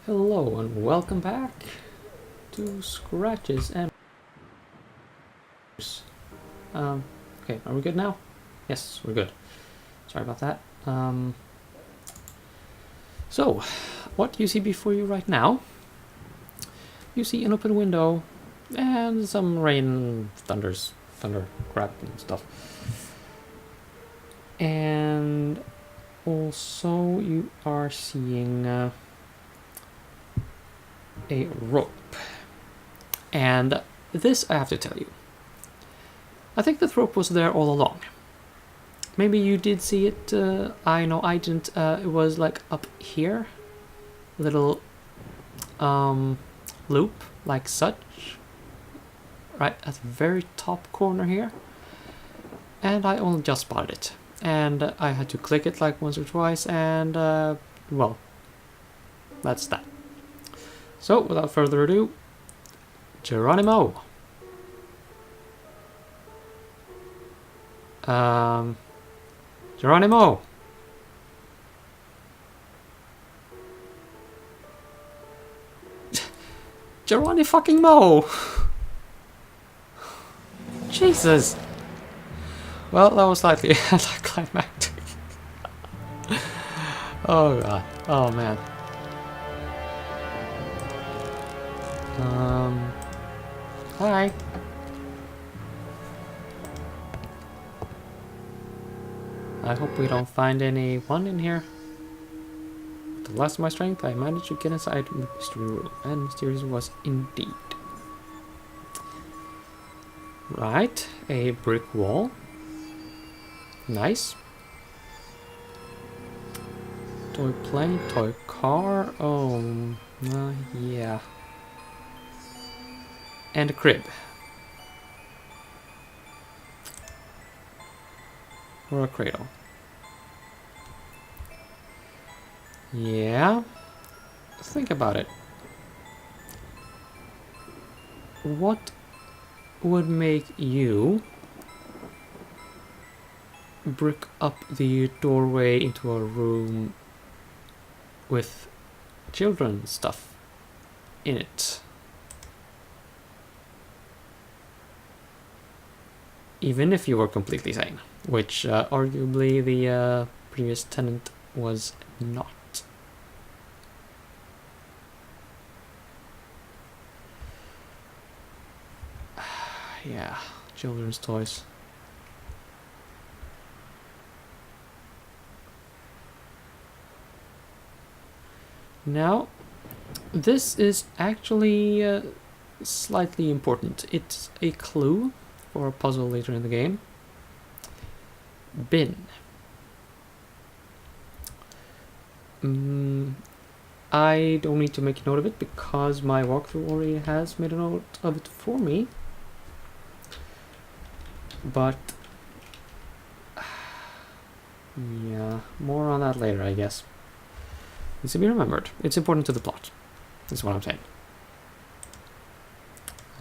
Hello and welcome back to Scratches and okay, are we good now? Yes, we're good. Sorry about that. So, what you see before you right now, you see an open window and some rain, thunder crap and stuff. And also you are seeing a rope. And this I have to tell you. I think the rope was there all along. Maybe you did see it, I know I didn't, it was like up here. Little loop, like such. Right at the very top corner here. And I only just spotted it. And I had to click it like once or twice and, well, that's that. So, without further ado, Geronimo. Geronimo! Geronimo fucking Mo! Jesus! Well, that was slightly anticlimactic. Oh god. Oh man. Hi. I hope we don't find anyone in here. With the last of my strength, I managed to get inside the mystery room, and mysterious was indeed. Right, a brick wall. Nice. Toy plane, toy car. Oh, yeah. And a crib. Or a cradle. Yeah. Think about it. What would make you brick up the doorway into a room with children's stuff in it? Even if you were completely sane, which arguably the previous tenant was not. Yeah, children's toys. Now, this is actually slightly important. It's a clue for a puzzle later in the game. Bin. I don't need to make a note of it because my walkthrough already has made a note of it for me. But yeah, more on that later, I guess. Needs to be remembered. It's important to the plot. That's what I'm saying.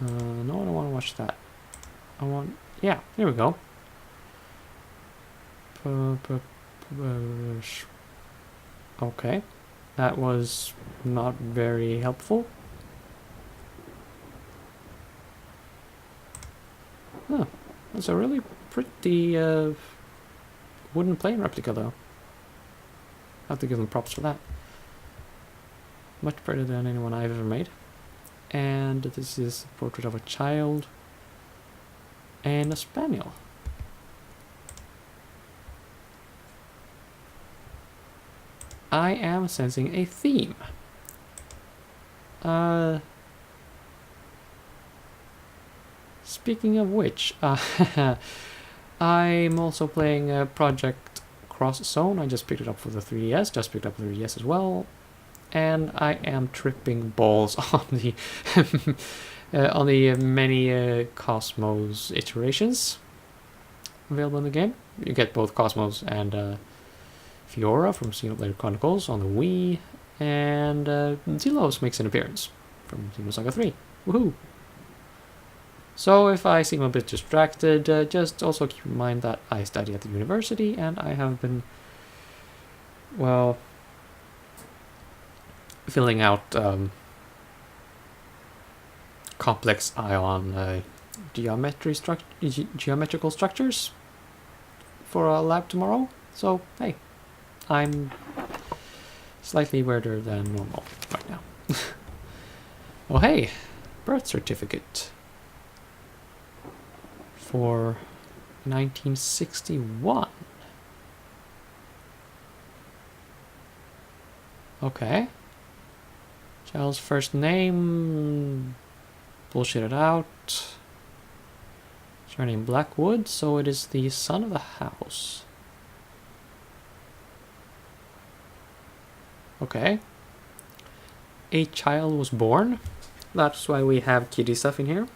No, I don't want to watch that. I want... Yeah, here we go. Okay. That was not very helpful. Huh. That's a really pretty wooden plane replica, though. I have to give them props for that. Much better than anyone I've ever made. And this is a portrait of a child and a spaniel. I am sensing a theme. Speaking of which, I'm also playing Project Cross Zone. I just picked it up for the 3DS, just picked up the 3DS as well. And I am tripping balls on the on the many Cosmos iterations available in the game. You get both Cosmos and Fiora from Xenoblade Chronicles on the Wii, and Zelos makes an appearance from Xenosaga 3. Woohoo! So if I seem a bit distracted, just also keep in mind that I study at the university and I have been, well, filling out complex ion geometrical structures for a lab tomorrow. So hey, I'm slightly weirder than normal right now. Oh hey, birth certificate for 1961. Okay. Child's first name, bullshitted out. Surname Blackwood, so it is the son of the house. Okay. A child was born. That's why we have kitty stuff in here.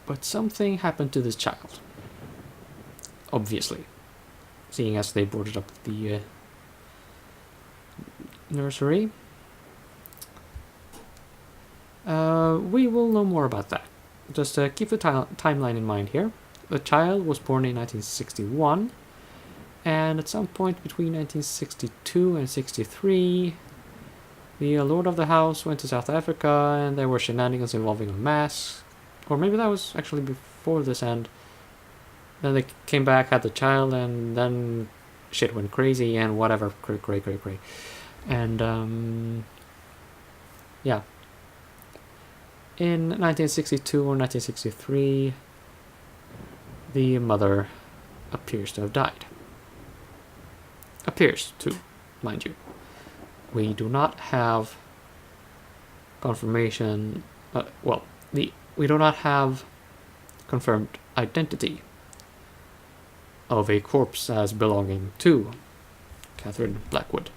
But something happened to this child. Obviously. Seeing as they boarded up the nursery. We will know more about that. Just keep the timeline in mind here. The child was born in 1961, and at some point between 1962 and 63, the lord of the house went to South Africa, and there were shenanigans involving a mask. Or maybe that was actually before this, and then they came back, had the child, and then shit went crazy, and whatever, cray. And, yeah. In 1962 or 1963, the mother appears to have died. Appears to, mind you. We do not have confirmation, we do not have confirmed identity of a corpse as belonging to Catherine Blackwood.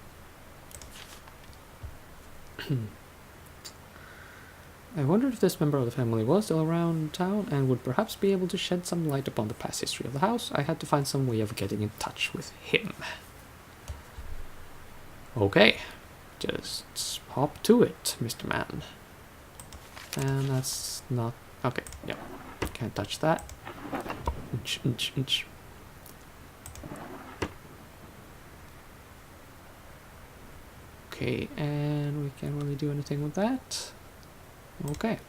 I wondered if this member of the family was still around town and would perhaps be able to shed some light upon the past history of the house. I had to find some way of getting in touch with him. Okay, just hop to it, Mr. Man. And that's not... okay, yeah, can't touch that. Inch. Okay, and we can't really do anything with that. Okay.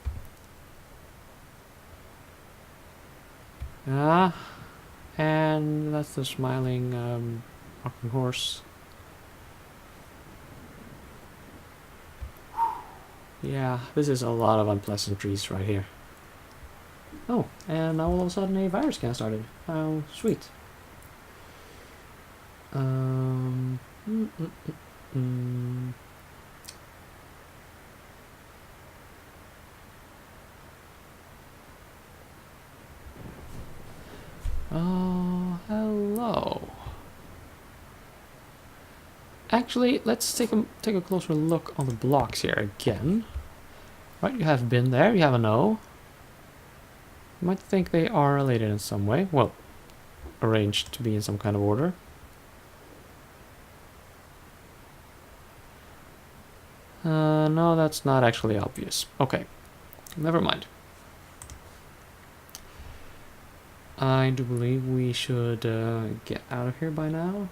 And that's the smiling rocking horse. Yeah, this is a lot of unpleasantries right here. Oh, and now all of a sudden a virus scan started. How sweet. Oh, hello. Actually, let's take a closer look on the blocks here again. Right, you have been there, you have an O. You might think they are related in some way. Well, arranged to be in some kind of order. No, that's not actually obvious. Okay, never mind. I do believe we should get out of here by now.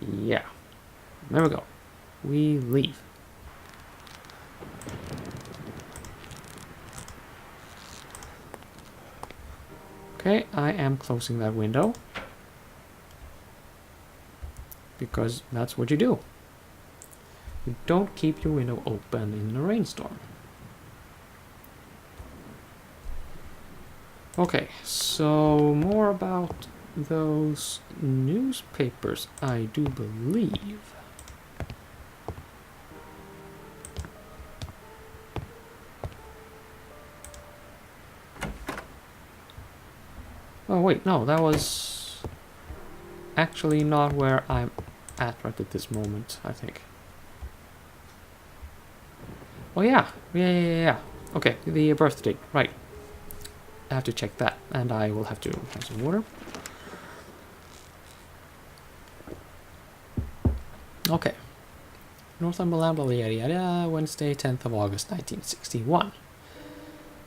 Yeah, there we go. We leave. Okay, I am closing that window. Because that's what you do. You don't keep your window open in a rainstorm. Okay, so more about those newspapers, I do believe. Oh wait, no, that was actually not where I'm at right at this moment, I think. Oh yeah. Okay, the birth date, right. I have to check that, and I will have to have some water. Okay. Northumberland, yada yada, Wednesday, 10th of August, 1961.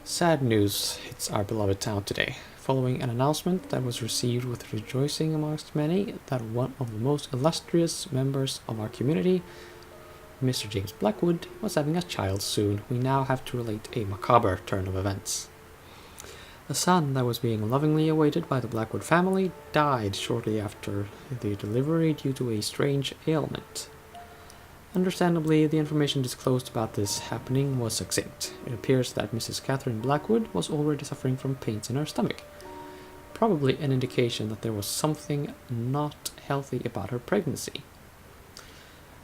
Sad news hits our beloved town today, following an announcement that was received with rejoicing amongst many that one of the most illustrious members of our community, Mr. James Blackwood, was having a child soon. We now have to relate a macabre turn of events. The son that was being lovingly awaited by the Blackwood family died shortly after the delivery due to a strange ailment. Understandably, the information disclosed about this happening was succinct. It appears that Mrs. Catherine Blackwood was already suffering from pains in her stomach, probably an indication that there was something not healthy about her pregnancy.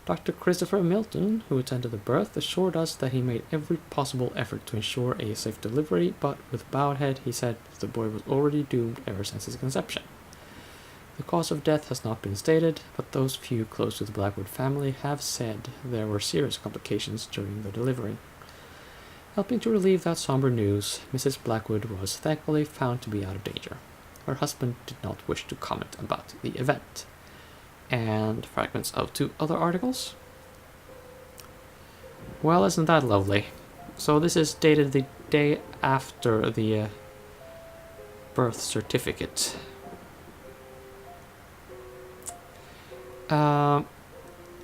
Dr. Christopher Milton, who attended the birth, assured us that he made every possible effort to ensure a safe delivery, but with bowed head he said that the boy was already doomed ever since his conception. The cause of death has not been stated, but those few close to the Blackwood family have said there were serious complications during the delivery. Helping to relieve that somber news, Mrs. Blackwood was thankfully found to be out of danger. Her husband did not wish to comment about the event. And fragments of 2 other articles. Well, isn't that lovely? So this is dated the day after the birth certificate.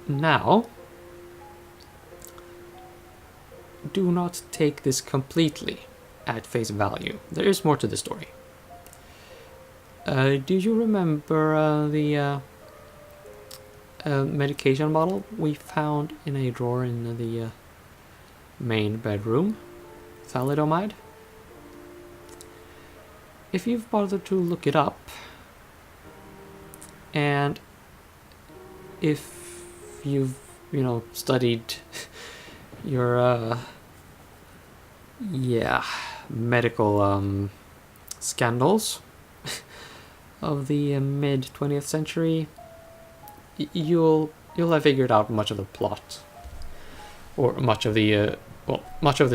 Now, do not take this completely at face value. There is more to the story. Do you remember the medication bottle we found in a drawer in the main bedroom? Thalidomide? If you've bothered to look it up, and if you've, studied your, medical scandals of the mid-20th century, you'll have figured out much of the plot, or much of the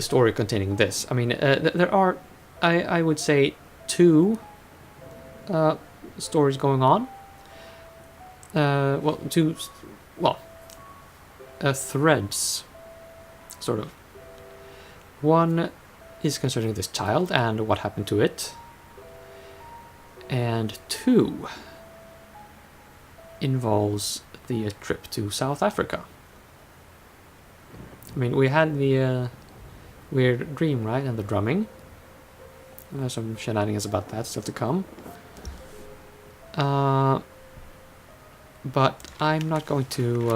story containing this. I mean, there are, I would say, 2 stories going on. Threads, sort of. One is concerning this child and what happened to it, and 2 involves the trip to South Africa. I mean, we had the weird dream, right, and the drumming. There's some shenanigans about that still to come. But I'm not going to...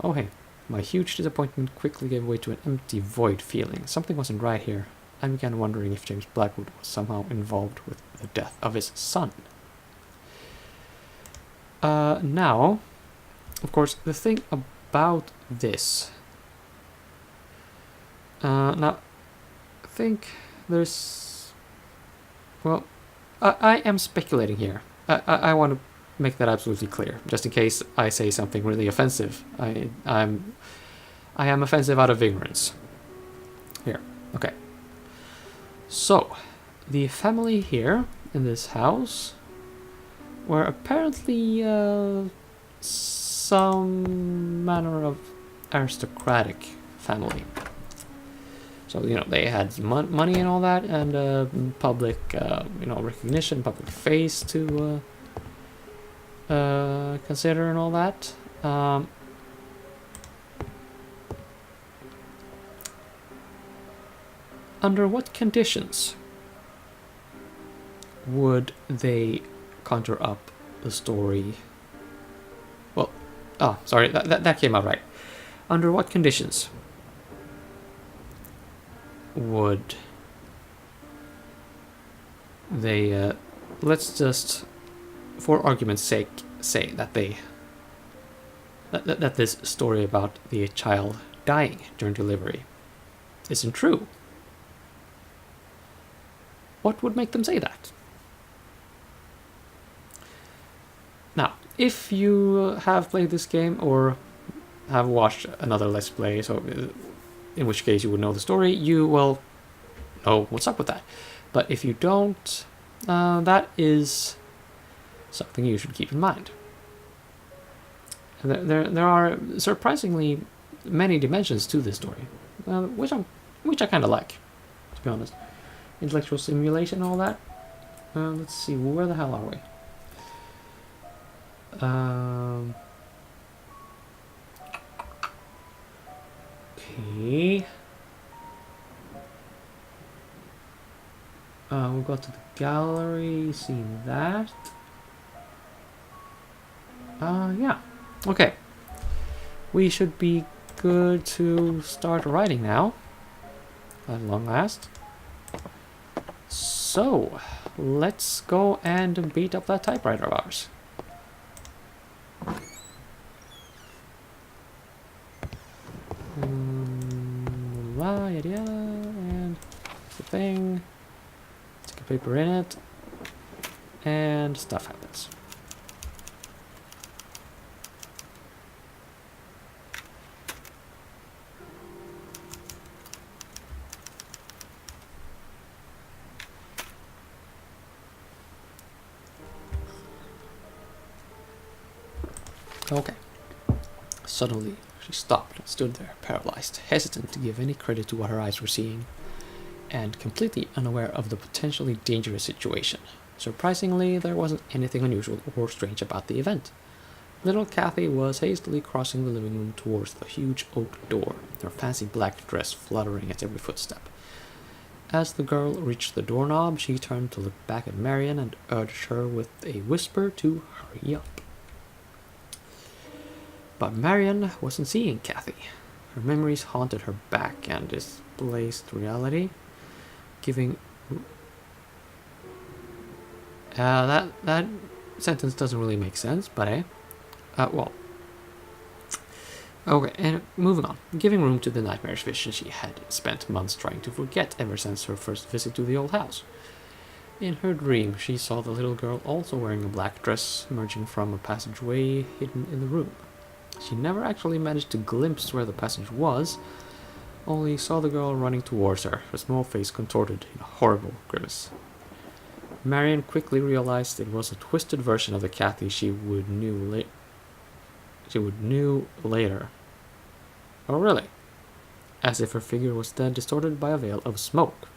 oh, hey. My huge disappointment quickly gave way to an empty void feeling. Something wasn't right here. I began wondering if James Blackwood was somehow involved with the death of his son. Now, of course, the thing about this... now, I think there's... Well, I am speculating here. I want to make that absolutely clear, just in case I say something really offensive. I am offensive out of ignorance. Here, okay. So, the family here in this house were apparently some manner of aristocratic family. So, they had money and all that, and public, recognition, public face to consider and all that. Under what conditions would they conjure up the story? Well, sorry, that came out right. Under what conditions would they, let's just, for argument's sake, say that that this story about the child dying during delivery isn't true? What would make them say that? Now, if you have played this game or have watched another Let's Play, so in which case you would know the story, you will know what's up with that. But if you don't, that is something you should keep in mind. There are surprisingly many dimensions to this story, which I kind of like, to be honest. Intellectual simulation and all that. Let's see, where the hell are we? Okay. We'll go to the gallery, seen that. Yeah. Okay. We should be good to start writing now. At long last. So, let's go and beat up that typewriter of ours. And the thing. Stick a paper in it. And stuff happens. Okay. Suddenly, she stopped and stood there, paralyzed, hesitant to give any credit to what her eyes were seeing, and completely unaware of the potentially dangerous situation. Surprisingly, there wasn't anything unusual or strange about the event. Little Kathy was hastily crossing the living room towards the huge oak door, her fancy black dress fluttering at every footstep. As the girl reached the doorknob, she turned to look back at Marion and urged her with a whisper to hurry up. But Marion wasn't seeing Kathy. Her memories haunted her back and displaced reality, giving... that sentence doesn't really make sense, but well. Okay, and moving on. Giving room to the nightmarish vision she had spent months trying to forget ever since her first visit to the old house. In her dream, she saw the little girl also wearing a black dress emerging from a passageway hidden in the room. She never actually managed to glimpse where the passage was, only saw the girl running towards her, her small face contorted in a horrible grimace. Marion quickly realized it was a twisted version of the Kathy she would knew later. Oh, really? As if her figure was then distorted by a veil of smoke.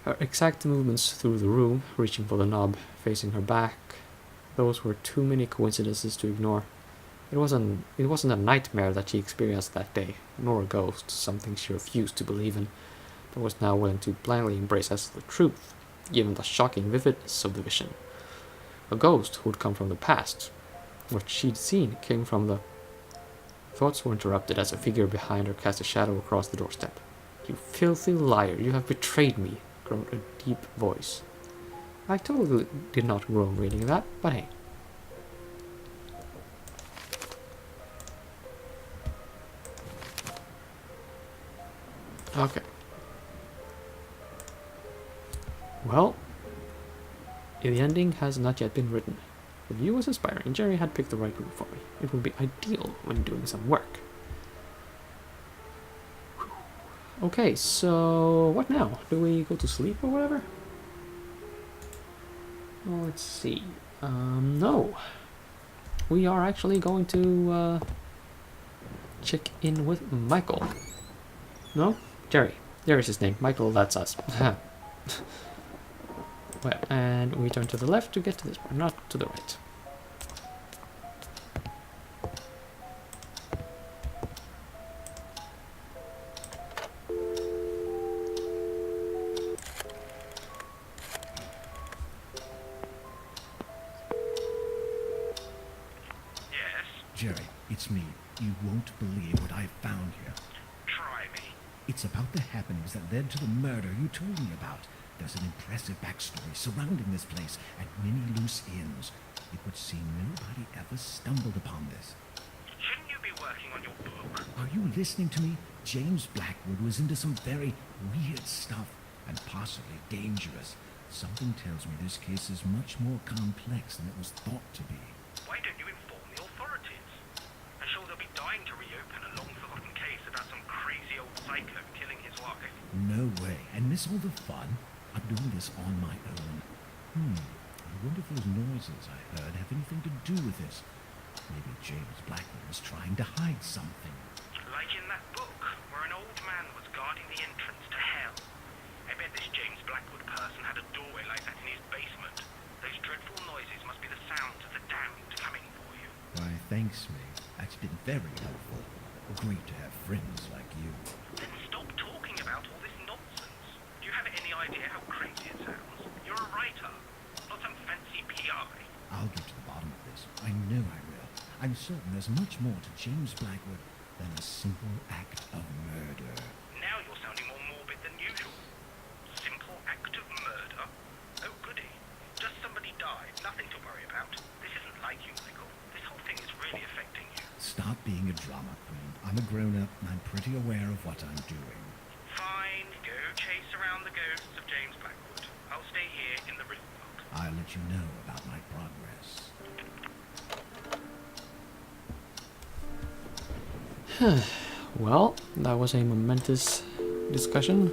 Her exact movements through the room, reaching for the knob, facing her back, those were too many coincidences to ignore. It wasn't a nightmare that she experienced that day, nor a ghost, something she refused to believe in, but was now willing to blindly embrace as the truth, given the shocking vividness of the vision. A ghost who would come from the past. What she'd seen came from the... Thoughts were interrupted as a figure behind her cast a shadow across the doorstep. "You filthy liar, you have betrayed me," groaned a deep voice. I totally did not groan reading that, but hey. Okay. Well, the ending has not yet been written. The view was inspiring. Jerry had picked the right route for me. It would be ideal when doing some work. Okay, so what now? Do we go to sleep or whatever? Well, let's see. No. We are actually going to check in with Michael. No? Jerry. Jerry's his name. Michael, that's us. Well, and we turn to the left to get to this part, not to the right. Jerry, it's me. You won't believe what I found here. Try me. It's about the happenings that led to the murder you told me about. There's an impressive backstory surrounding this place and many loose ends. It would seem nobody ever stumbled upon this. Shouldn't you be working on your book? Are you listening to me? James Blackwood was into some very weird stuff and possibly dangerous. Something tells me this case is much more complex than it was thought to be. Why don't you inform the authorities? I'm sure they'll be dying to reopen a long-forgotten case about some crazy old psycho killing his wife. No way. And miss all the fun? I'm doing this on my own. I wonder if those noises I heard have anything to do with this. Maybe James Blackwood was trying to hide something. Like in that book, where an old man was guarding the entrance to hell. I bet this James Blackwood person had a doorway like that in his basement. Those dreadful noises must be the sounds of the damned coming for you. Why, thanks, mate. That's been very helpful. Great to have friends like you. Then stop talking about all this nonsense. Do you have any idea how crazy it sounds? You're a writer, not some fancy PI. I'll get to the bottom of this. I know I will. I'm certain there's much more to James Blackwood than a simple act of murder. Now you're sounding more morbid than usual. Simple act of murder? Oh goody. Just somebody died, nothing to worry about. This isn't like you, Michael. This whole thing is really affecting you. Stop being a drama queen. I'm a grown-up and I'm pretty aware of what I'm doing. Fine, go chase around the ghosts of James Blackwood. I'll stay here in the riverboat. I'll let you know about my progress. Well, that was a momentous discussion.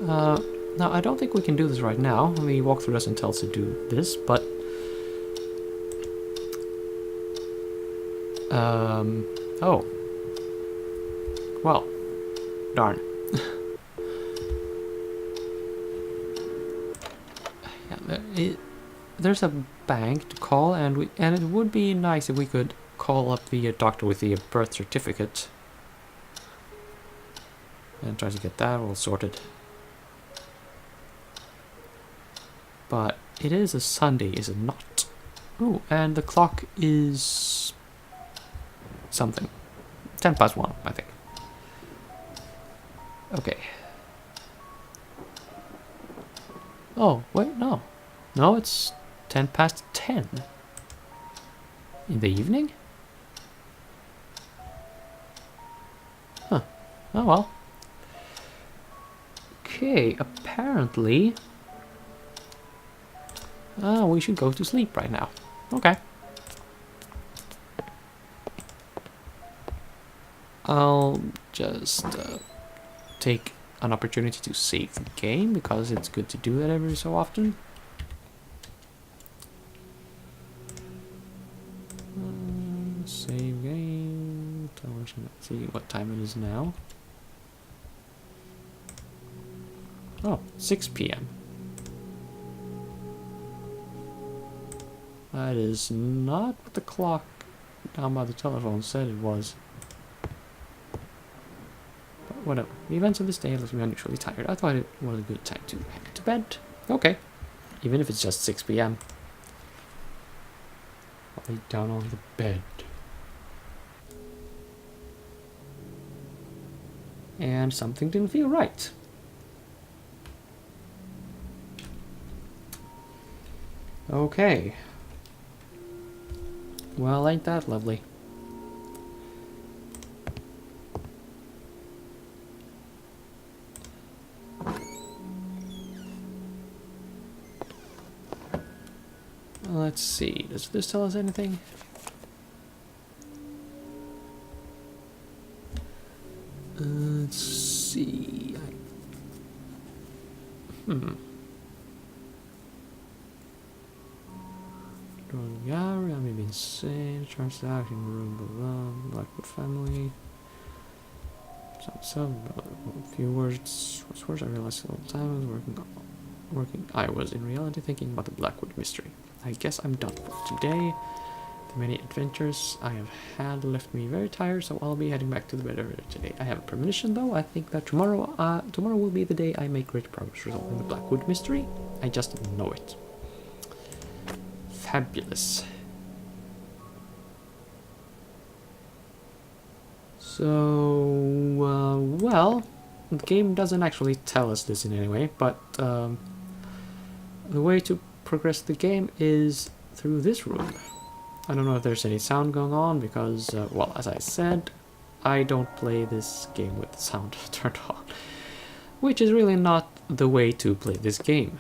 Now, I don't think we can do this right now. The walkthrough doesn't tell us to do this, but... oh. Well. Darn. Yeah, there's a bank to call, and it would be nice if we could call up the doctor with the birth certificate and try to get that all sorted. But it is a Sunday, is it not? Oh, and the clock is something. 1:10, I think. Okay. Oh, wait, no. No, it's 10:10. In the evening? Huh. Oh well. Okay, apparently... we should go to sleep right now. Okay. I'll just take an opportunity to save the game, because it's good to do that every so often. Save game. Let's see what time it is now. Oh, 6 p.m. That is not what the clock down by the telephone said it was. But whatever. The events of this day left me unusually tired. I thought it was a good time to head to bed. Okay. Even if it's just 6 p.m. I'll lay down on the bed. And something didn't feel right. Okay. Well, ain't that lovely? Let's see. Does this tell us anything? Let's see. Gallery, I may be insane. Charge the acting room below. Blackwood family. A few words. What's words? I realized all the time I was working. I was in reality thinking about the Blackwood mystery. I guess I'm done for today. The many adventures I have had left me very tired, so I'll be heading back to the bed earlier today. I have a premonition, though. I think that tomorrow will be the day I make great progress resolving the Blackwood mystery. I just know it. Fabulous. So, well, the game doesn't actually tell us this in any way, but the way to progress the game is through this room. I don't know if there's any sound going on because, well, as I said, I don't play this game with the sound turned on, which is really not the way to play this game,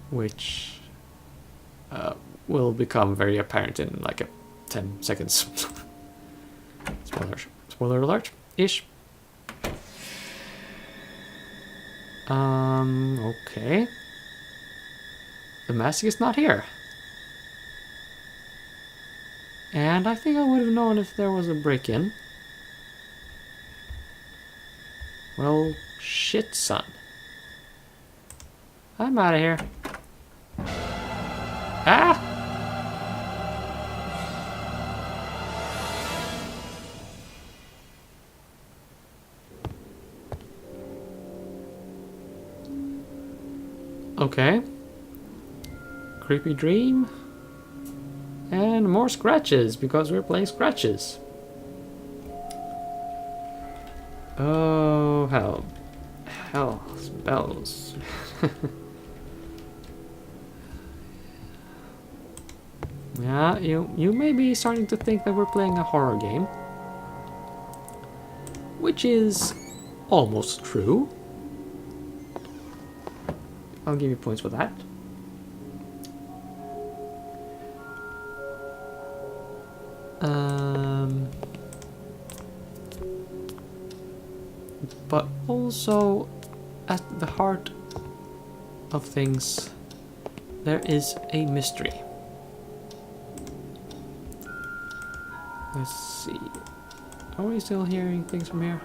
which will become very apparent in like 10 seconds. Spoiler alert ish. Okay. The mask is not here. And I think I would have known if there was a break-in. Well, shit, son. I'm out of here. Ah! Okay. Creepy dream. And more scratches, because we're playing scratches. Oh, hell. Hell, spells. Yeah, you may be starting to think that we're playing a horror game. Which is almost true. I'll give you points for that. But also, at the heart of things, there is a mystery. Let's see. Are we still hearing things from here?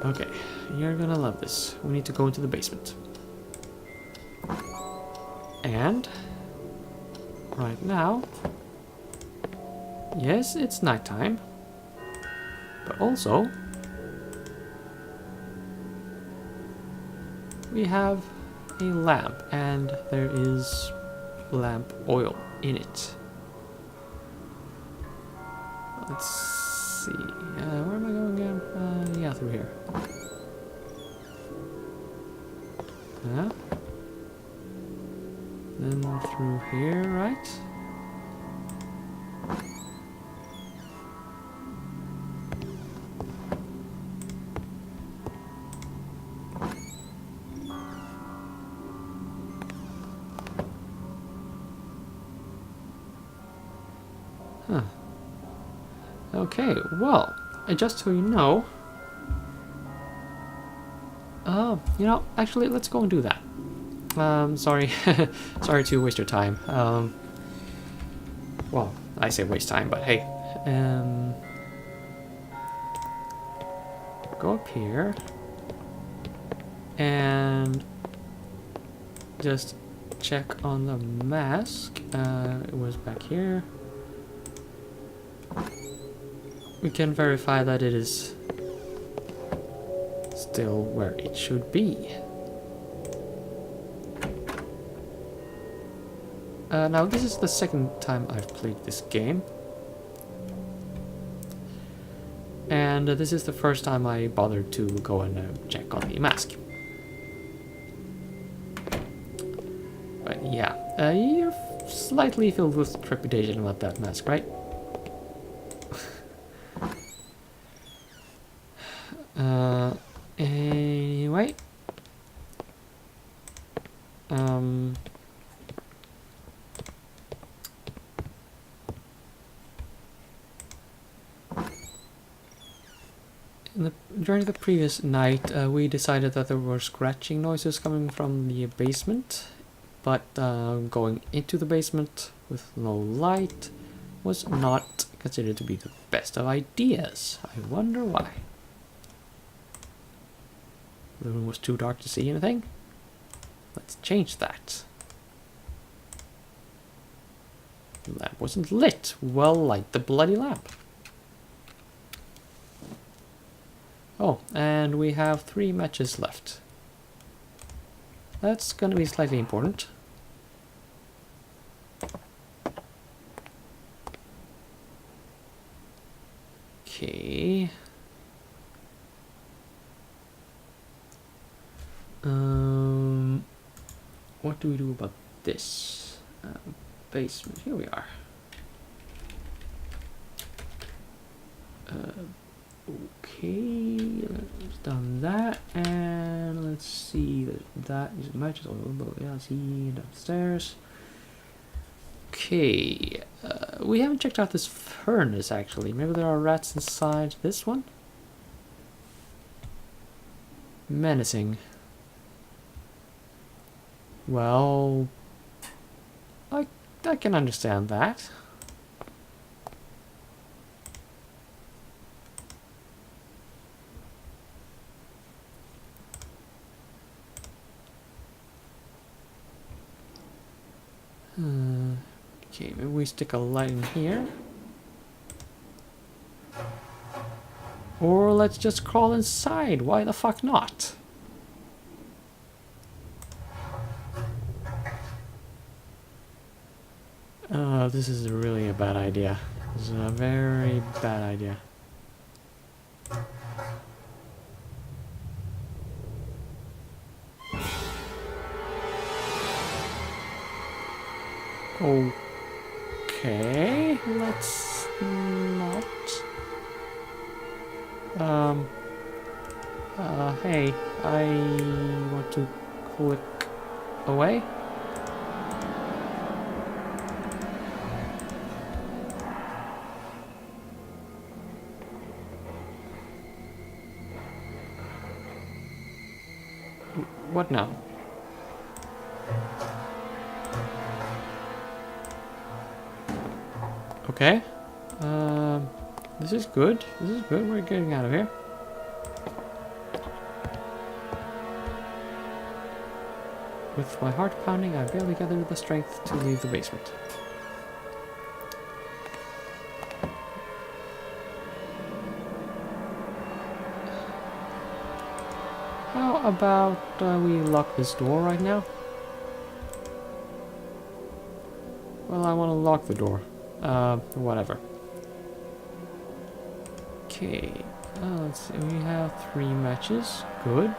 Okay, you're gonna love this. We need to go into the basement. And right now, yes, it's nighttime, but also we have a lamp, and there is lamp oil in it. Let's see. Where am I going again? Yeah, through here. Then through here, right? Huh. Okay, well, just so you know... you know, actually, let's go and do that. Sorry. Sorry to waste your time. Well, I say waste time, but hey. Go up here. And just check on the mask. It was back here. We can verify that it is still where it should be. Now this is the second time I've played this game. And this is the first time I bothered to go and check on the mask. But yeah, you're slightly filled with trepidation about that mask, right? Anyway. During the previous night, we decided that there were scratching noises coming from the basement, but going into the basement with no light was not considered to be the best of ideas. I wonder why. The room was too dark to see anything. Let's change that. The lamp wasn't lit. Well, light the bloody lamp. Oh, and we have 3 matches left. That's gonna be slightly important. Okay. What do we do about this? Basement. Here we are. Okay, let's done that, and let's see that is matches. Yeah, see downstairs. Okay, we haven't checked out this furnace actually. Maybe there are rats inside this one. Menacing. Well, I can understand that. Okay, maybe we stick a light in here. Or let's just crawl inside. Why the fuck not? This is really a bad idea. This is a very bad idea. Okay, let's not. Hey, I want to click away. What now? Okay. This is good. This is good. We're getting out of here. With my heart pounding, I barely gathered the strength to leave the basement. How about we lock this door right now? Well, I want to lock the door. Whatever. Okay. Let's see. We have 3 matches. Good.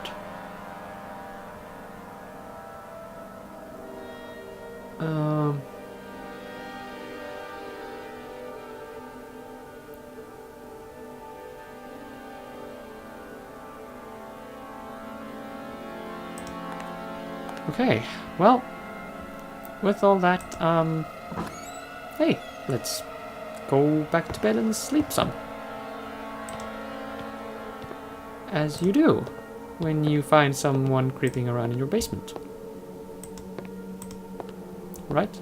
Okay, well, with all that, hey, let's go back to bed and sleep some. As you do when you find someone creeping around in your basement. Right?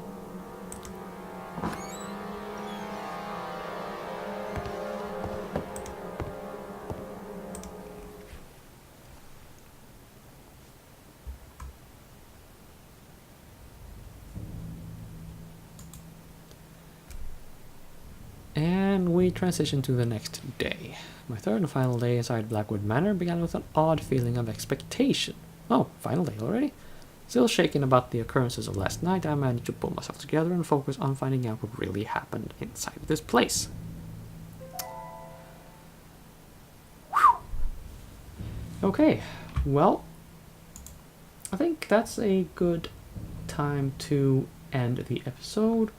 And we transition to the next day. My third and final day inside Blackwood Manor began with an odd feeling of expectation. Oh, final day already? Still shaken about the occurrences of last night, I managed to pull myself together and focus on finding out what really happened inside this place. Whew. Okay, well, I think that's a good time to end the episode.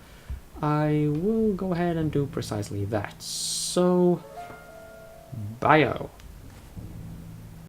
I will go ahead and do precisely that. So, bye-o.